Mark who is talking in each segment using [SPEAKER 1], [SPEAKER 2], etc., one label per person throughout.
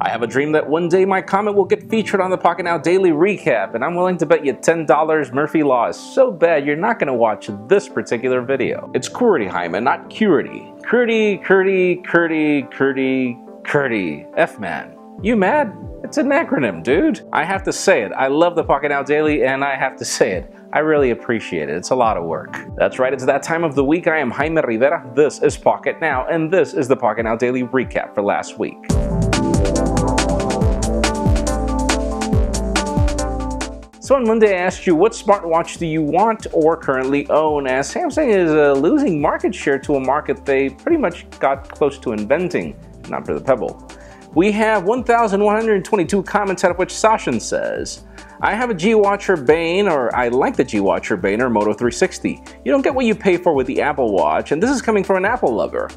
[SPEAKER 1] I have a dream that one day my comment will get featured on the Pocketnow Daily recap, and I'm willing to bet you $10 Murphy Law is so bad you're not going to watch this particular video. It's Curdy, Hyman, not Curdy. Curdy. F-man. You mad? It's an acronym, dude. I have to say it. I love the Pocketnow Daily, and I have to say it. I really appreciate it. It's a lot of work. That's right, it's that time of the week. I am Jaime Rivera. This is Pocketnow, and this is the Pocketnow Daily recap for last week. So on Monday I asked you, what smartwatch do you want or currently own, as Samsung is losing market share to a market they pretty much got close to inventing, not for the Pebble. We have 1,122 comments, out of which Sashin says, I have a G-Watch Urbane, or I like the G-Watch Urbane or Moto 360. You don't get what you pay for with the Apple Watch, and this is coming from an Apple lover.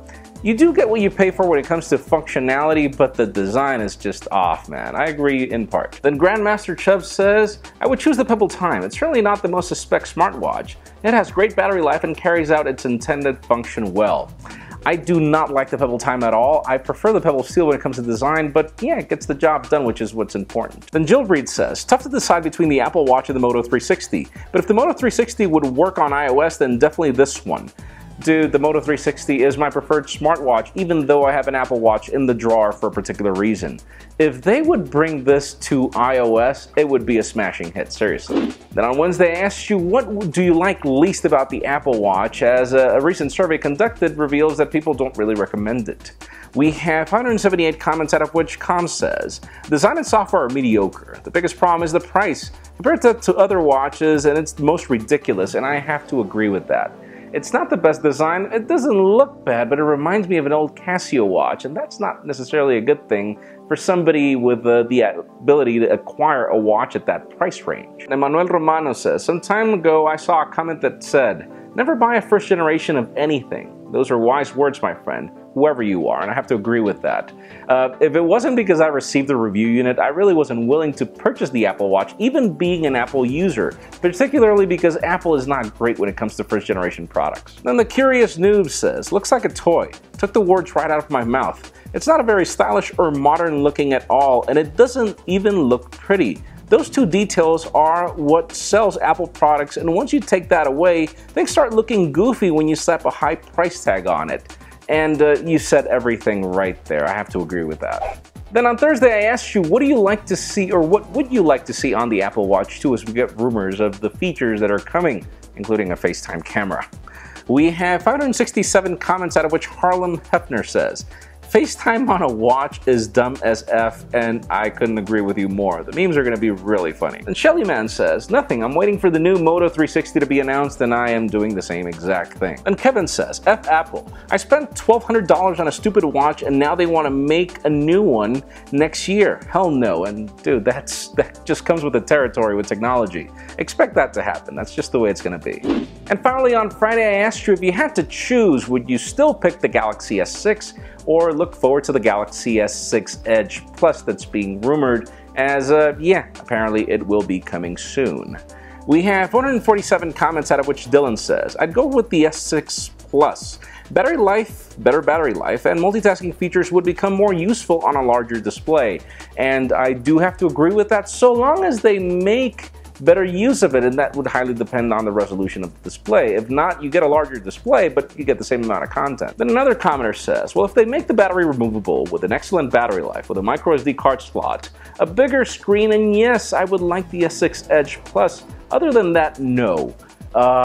[SPEAKER 1] You do get what you pay for when it comes to functionality, but the design is just off, man. I agree in part. Then Grandmaster Chubb says, I would choose the Pebble Time. It's certainly not the most suspect smartwatch. It has great battery life and carries out its intended function well. I do not like the Pebble Time at all. I prefer the Pebble Steel when it comes to design, but yeah, it gets the job done, which is what's important. Then Jillbreed says, tough to decide between the Apple Watch and the Moto 360, but if the Moto 360 would work on iOS, then definitely this one. Dude, the Moto 360 is my preferred smartwatch, even though I have an Apple Watch in the drawer for a particular reason. If they would bring this to iOS, it would be a smashing hit, seriously. Then on Wednesday, I asked you, what do you like least about the Apple Watch, as a recent survey conducted reveals that people don't really recommend it. We have 578 comments, out of which Com says, design and software are mediocre. The biggest problem is the price. Compared to other watches, and it's most ridiculous, and I have to agree with that. It's not the best design, it doesn't look bad, but it reminds me of an old Casio watch, and that's not necessarily a good thing for somebody with the ability to acquire a watch at that price range. And Manuel Romano says, some time ago I saw a comment that said, never buy a first generation of anything. Those are wise words, my friend, whoever you are, and I have to agree with that. If it wasn't because I received the review unit, I really wasn't willing to purchase the Apple Watch, even being an Apple user, particularly because Apple is not great when it comes to first generation products. Then the Curious Noob says, looks like a toy. Took the words right out of my mouth. It's not a very stylish or modern looking at all, and it doesn't even look pretty. Those two details are what sells Apple products, and once you take that away, things start looking goofy when you slap a high price tag on it. And you said everything right there. I have to agree with that. Then on Thursday, I asked you, what do you like to see, or what would you like to see on the Apple Watch 2, as we get rumors of the features that are coming, including a FaceTime camera. We have 567 comments, out of which Harlem Hefner says, FaceTime on a watch is dumb as F, and I couldn't agree with you more. The memes are going to be really funny. And Shellyman says, nothing, I'm waiting for the new Moto 360 to be announced, and I am doing the same exact thing. And Kevin says, F Apple, I spent $1,200 on a stupid watch, and now they want to make a new one next year. Hell no. And dude, that just comes with the territory with technology. Expect that to happen. That's just the way it's going to be. And finally, on Friday, I asked you, if you had to choose, would you still pick the Galaxy S6 or look forward to the Galaxy S6 Edge Plus that's being rumored, as yeah, apparently it will be coming soon. We have 147 comments, out of which Dylan says, I'd go with the S6 Plus. Battery life, better battery life, and multitasking features would become more useful on a larger display. And I do have to agree with that, so long as they make better use of it, and that would highly depend on the resolution of the display. If not, you get a larger display, but you get the same amount of content. Then another commenter says, well, if they make the battery removable with an excellent battery life, with a micro SD card slot, a bigger screen, and yes, I would like the S6 Edge Plus. Other than that, no.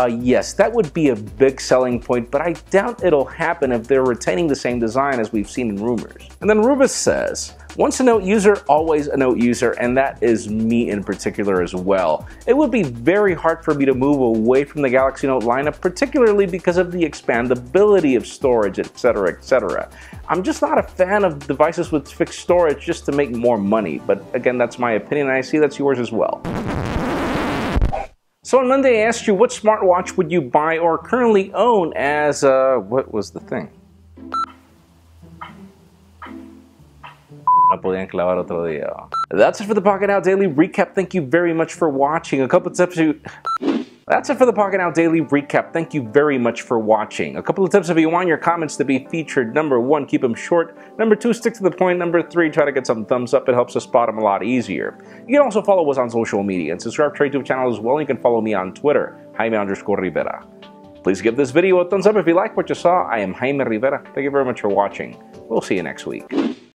[SPEAKER 1] Yes, that would be a big selling point, but I doubt it'll happen if they're retaining the same design as we've seen in rumors. And then Rubus says, once a Note user, always a Note user, and that is me in particular as well. It would be very hard for me to move away from the Galaxy Note lineup, particularly because of the expandability of storage, etc., etc. I'm just not a fan of devices with fixed storage just to make more money, but again, that's my opinion, and I see that's yours as well. So on Monday, I asked you, what smartwatch would you buy or currently own, as, what was the thing? No podían clavar otro día. That's it for the Pocketnow Daily recap. Thank you very much for watching. A couple tips That's it for the Pocketnow Daily Recap. Thank you very much for watching. A couple of tips if you want your comments to be featured. Number 1, keep them short. Number 2, stick to the point. Number 3, try to get some thumbs up. It helps us spot them a lot easier. You can also follow us on social media and subscribe to our YouTube channel as well. You can follow me on Twitter, Jaime_Rivera. Please give this video a thumbs up if you like what you saw. I am Jaime Rivera. Thank you very much for watching. We'll see you next week.